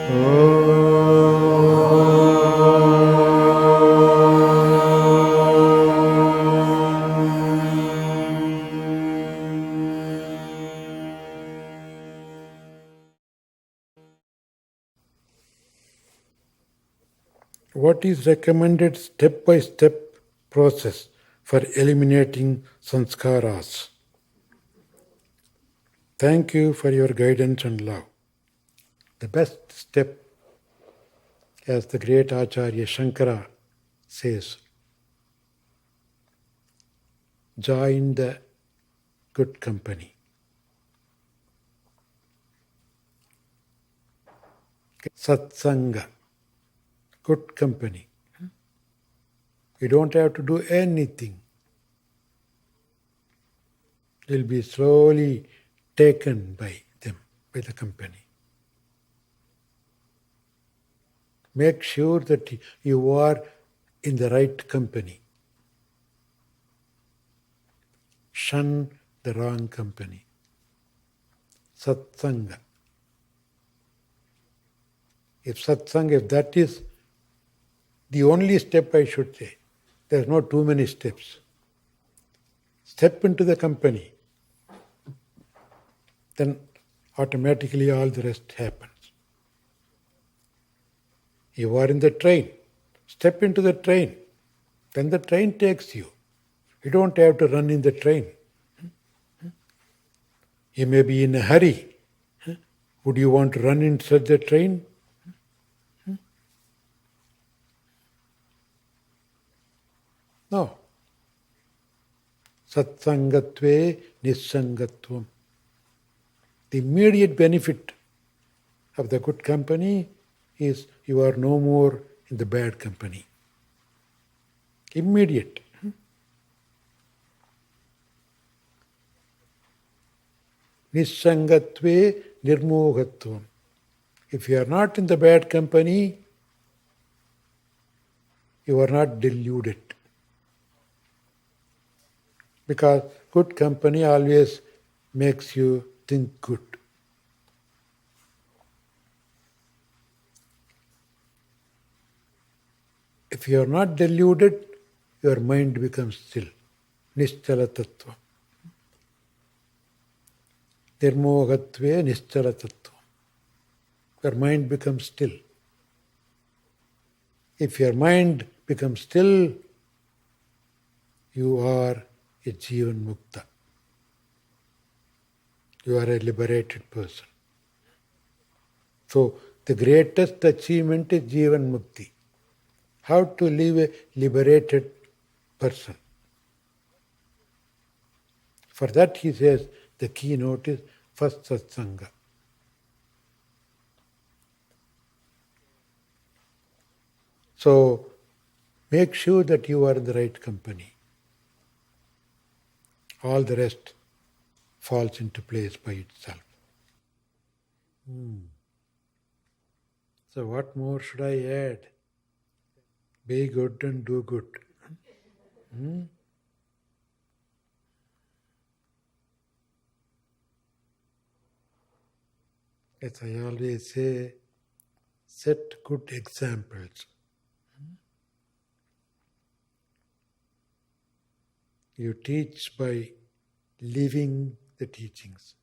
What is recommended step-by-step process for eliminating sanskaras? Thank you for your guidance and love. The best step, as the great Acharya Shankara says, join the good company. Satsanga, good company. You don't have to do anything. You'll be slowly taken by them, by the company. Make sure that you are in the right company. Shun the wrong company. Satsanga. If that is the only step, I should say, there's not too many steps. Step into the company, then automatically all the rest happens. You are in the train, step into the train, then the train takes you. You don't have to run in the train. You may be in a hurry. Would you want to run inside the train? No. Satsangatve nissangatvam. The immediate benefit of the good company is you are no more in the bad company. Immediate. Nissangatve nirmohatvam. If you are not in the bad company, you are not deluded. Because good company always makes you think good. If you are not deluded, your mind becomes still. Nischala tattva. Nirmohatve nischala tattva. Your mind becomes still. If your mind becomes still, you are a Jivan Mukta. You are a liberated person. So, the greatest achievement is Jivan Mukti. How to live a liberated person. For that, he says, the keynote is first satsanga. So, make sure that you are in the right company. All the rest falls into place by itself. So what more should I add? Be good and do good. As I always say, set good examples. You teach by living the teachings.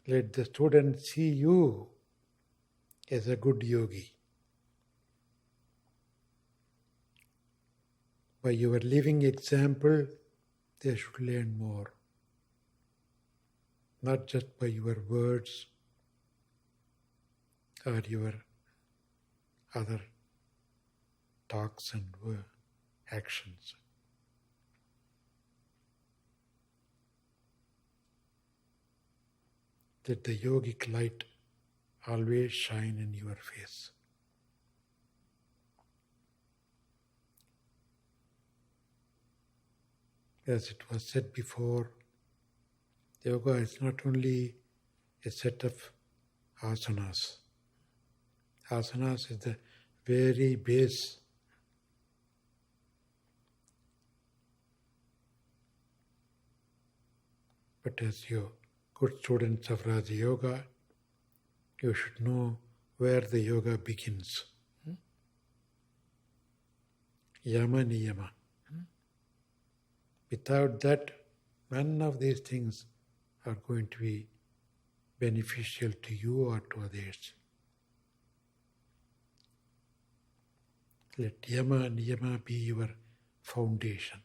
Let the student see you as a good yogi. By your living example, they should learn more. Not just by your words or your other talks and actions. Let the yogic light always shine in your face. As it was said before, yoga is not only a set of asanas. Asanas is the very base. But as you good students of Raja Yoga, you should know where the yoga begins. Yama, niyama. Without that, none of these things are going to be beneficial to you or to others. Let yama, niyama be your foundation.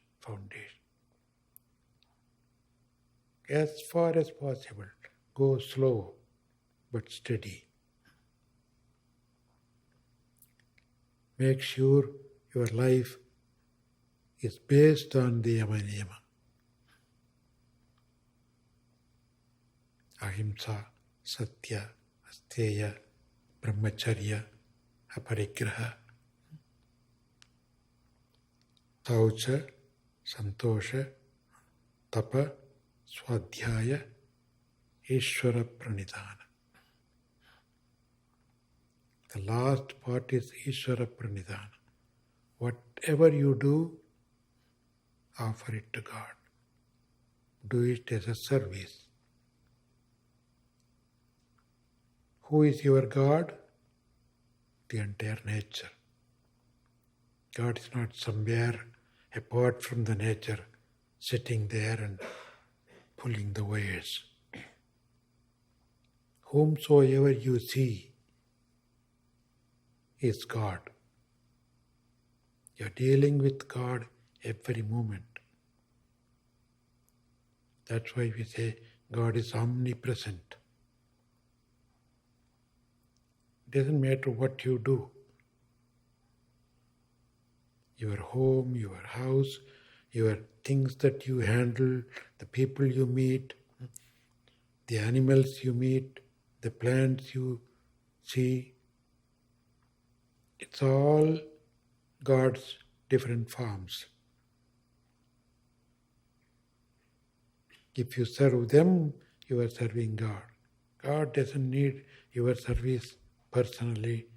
As far as possible, go slow but steady. Make sure your life is based on the yama niyama. Ahimsa, satya, asteya, brahmacharya, aparigraha, saucha, santosha, tapa, swadhyaya, ishvara pranidhana. The last part is ishvara pranidhana. Whatever you do, offer it to God. Do it as a service. Who is your God? The entire nature. God is not somewhere apart from the nature, sitting there and pulling the wires. Whomsoever you see is God. You are dealing with God every moment. That's why we say God is omnipresent. It doesn't matter what you do. Your home, your house, your things that you handle, the people you meet, the animals you meet, the plants you see, it's all God's different forms. If you serve them, you are serving God. God doesn't need your service personally.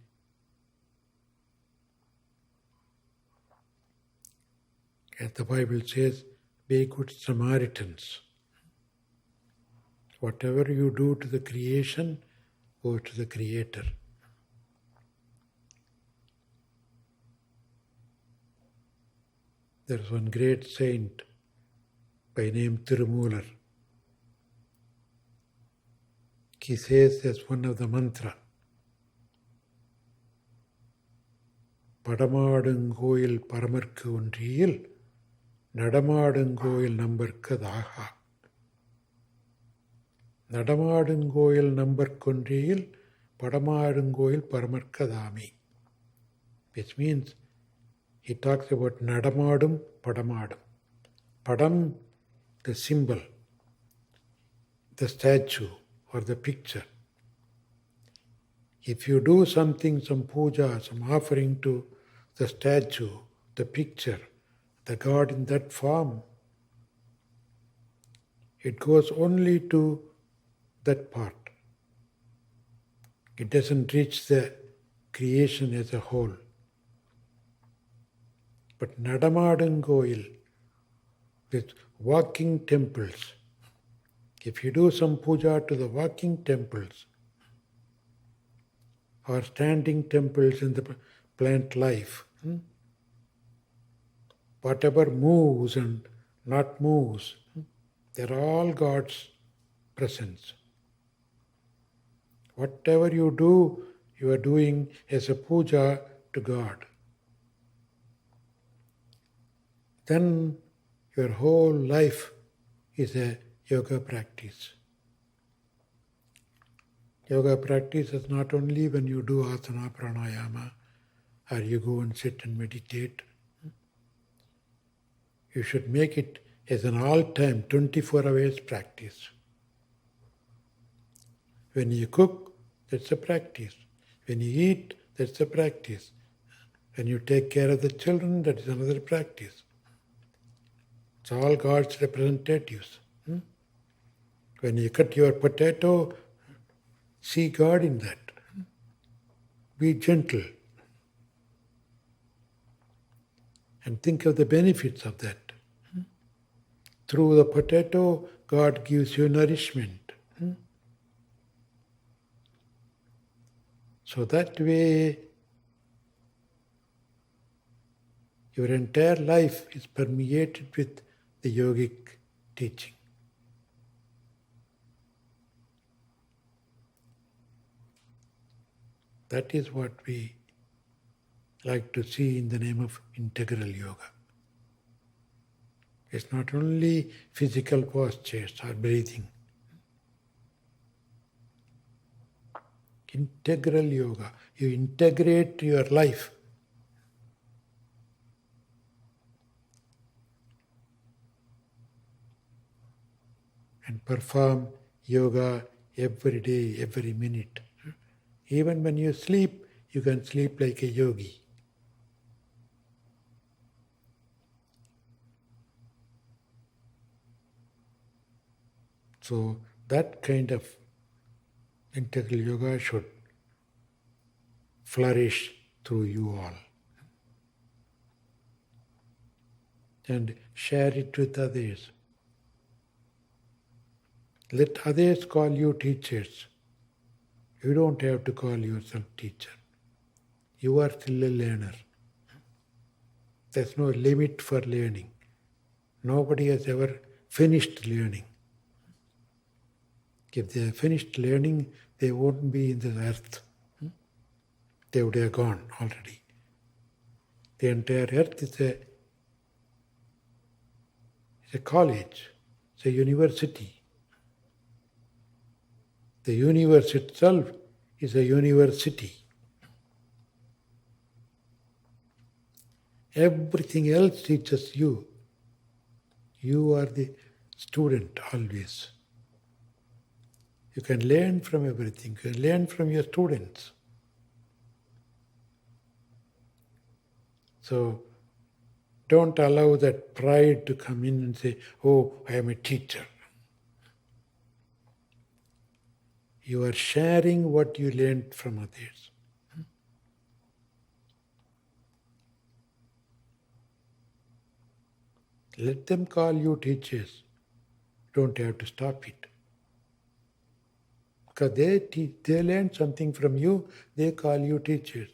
As the Bible says, be good Samaritans. Whatever you do to the creation, go to the Creator. There is one great saint by name Tirumular. He says as one of the mantra, Padamaadungoyil Paramarkku Ondriyil, Nadamaadungoyil Nambarkku Daha. Nadamaadungoyil Nambarkondriyil, Padamaadungoyil Paramarkku Dami. Which means, he talks about Nadamadum, Padamadum. Padam, the symbol, the statue or the picture. If you do something, some puja, some offering to the statue, the picture, the God in that form, it goes only to that part. It doesn't reach the creation as a whole. But Nadamadungoyil, with walking temples, if you do some puja to the walking temples or standing temples in the plant life, whatever moves and not moves, they're all God's presence. Whatever you do, you are doing as a puja to God. Then your whole life is a yoga practice. Yoga practice is not only when you do asana, pranayama, or you go and sit and meditate. You should make it as an all-time, 24 hours practice. When you cook, that's a practice. When you eat, that's a practice. When you take care of the children, that is another practice. It's all God's representatives. When you cut your potato, see God in that. Be gentle. And think of the benefits of that. Through the potato, God gives you nourishment. So that way, your entire life is permeated with the yogic teaching. That is what we like to see in the name of integral yoga. It's not only physical postures or breathing. Integral yoga. You integrate your life. And perform yoga every day, every minute. Even when you sleep, you can sleep like a yogi. So that kind of integral yoga should flourish through you all. And share it with others. Let others call you teachers. You don't have to call yourself teacher. You are still a learner. There's no limit for learning. Nobody has ever finished learning. If they have finished learning, they won't be in the earth. They would have gone already. The entire earth is a college, it's a university. The universe itself is a university. Everything else teaches you. You are the student always. You can learn from everything. You can learn from your students. So don't allow that pride to come in and say, oh, I am a teacher. You are sharing what you learned from others. Let them call you teachers. Don't have to stop it. Because they learned something from you, they call you teachers.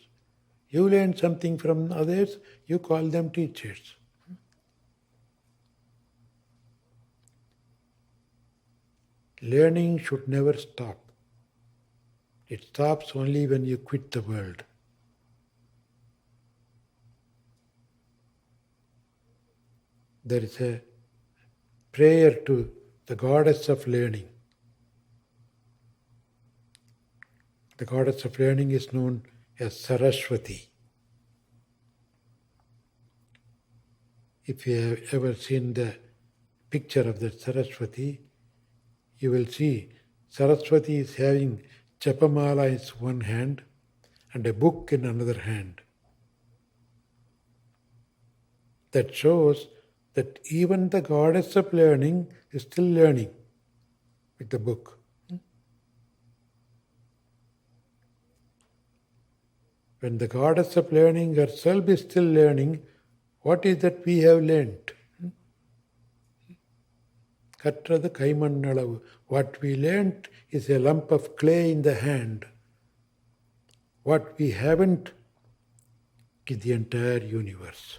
You learn something from others, you call them teachers. Learning should never stop. It stops only when you quit the world. There is a prayer to the goddess of learning. The goddess of learning is known as Saraswati. If you have ever seen the picture of the Saraswati, you will see Saraswati is having Japamala in one hand and a book in another hand. That shows that even the goddess of learning is still learning with the book. When the goddess of learning herself is still learning, what is that we have learnt? Katrathu kaimannalavu. What we learnt is a lump of clay in the hand. What we haven't is the entire universe.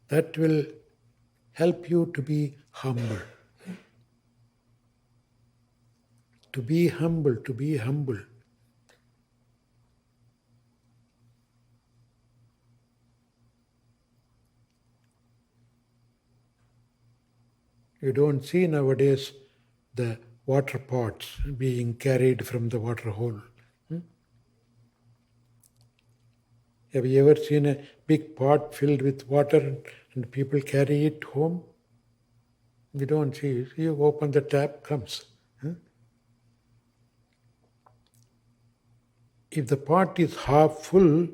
That will help you to be humble. To be humble, to be humble. You don't see nowadays the water pots being carried from the water hole. Have you ever seen a big pot filled with water and people carry it home? You don't see. You open the tap, comes. If the pot is half full,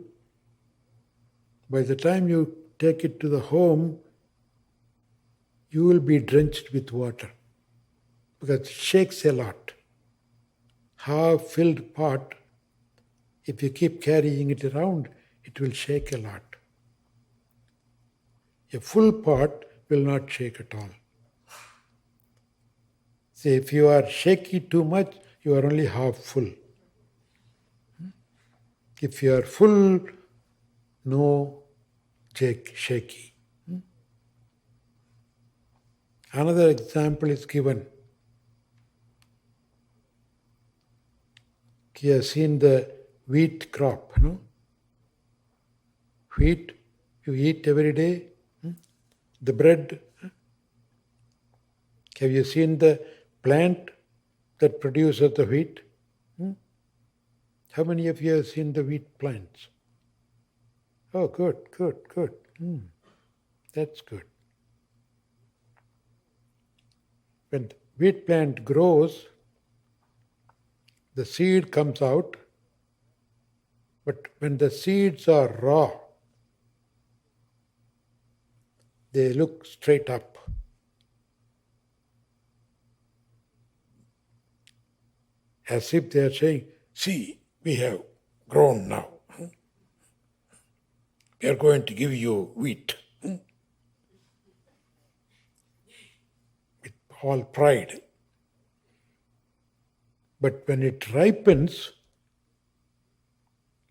by the time you take it to the home, you will be drenched with water because it shakes a lot. Half-filled pot, if you keep carrying it around, it will shake a lot. A full pot will not shake at all. See, if you are shaky too much, you are only half full. If you are full, no shaky. Another example is given. You have seen the wheat crop, no? Wheat, you eat every day. The bread. Have you seen the plant that produces the wheat? How many of you have seen the wheat plants? Oh, good. That's good. When the wheat plant grows, the seed comes out, but when the seeds are raw, they look straight up. As if they are saying, see, we have grown now. We are going to give you wheat. With all pride. But when it ripens,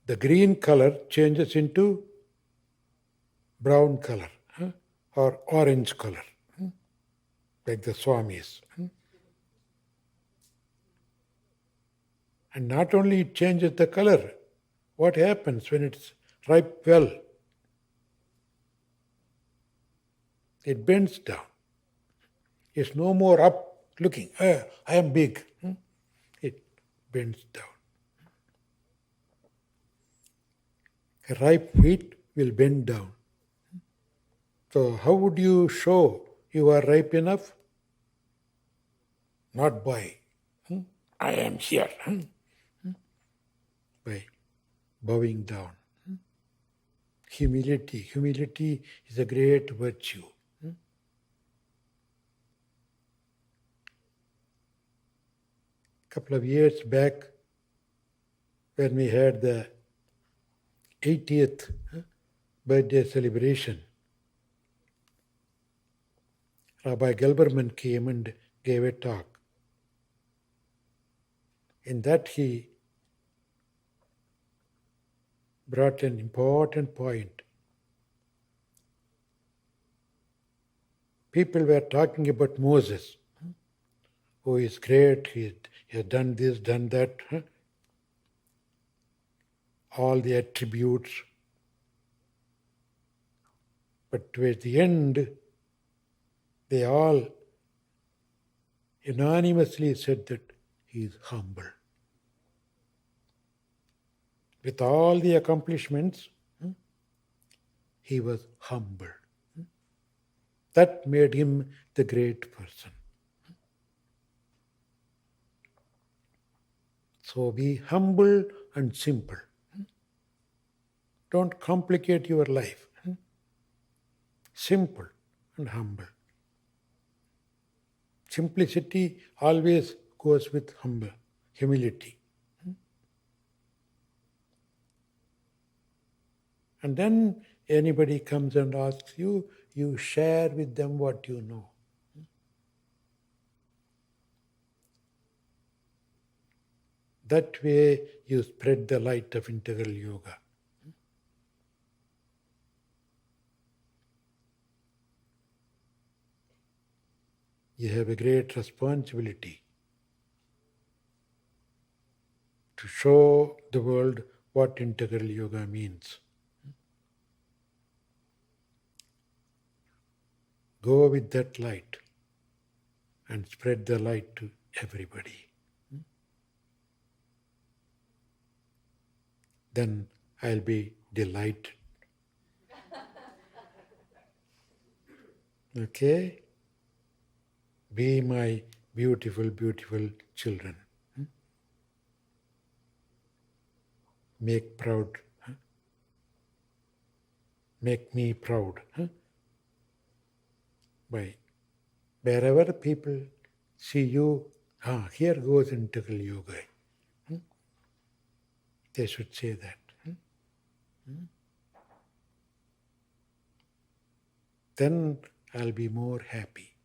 the green color changes into brown color or orange color, like the Swamis. And not only it changes the color, what happens when it's ripe well? It bends down. It's no more up looking, I am big. It bends down. A ripe wheat will bend down. So how would you show you are ripe enough? Not by, I am here. By bowing down. Humility is a great virtue. Couple of years back, when we had the 80th birthday celebration, Rabbi Gelberman came and gave a talk. In that he brought an important point. People were talking about Moses, who is great, he has done this, done that, all the attributes. But towards the end, they all unanimously said that he is humble. With all the accomplishments, he was humble. That made him the great person. So be humble and simple. Don't complicate your life. Simple and humble. Simplicity always goes with humility. And then anybody comes and asks you, you share with them what you know. That way you spread the light of integral yoga. You have a great responsibility to show the world what integral yoga means. Go with that light and spread the light to everybody. Then I'll be delighted. Okay? Be my beautiful, beautiful children. Make proud. Make me proud. By wherever people see you, here goes integral yoga. They should say that. Then I'll be more happy.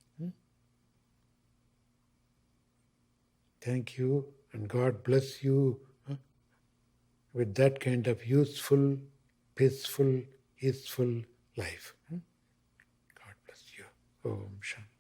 Thank you. And God bless you with that kind of useful, peaceful, easeful life. God bless you. Om Shanti.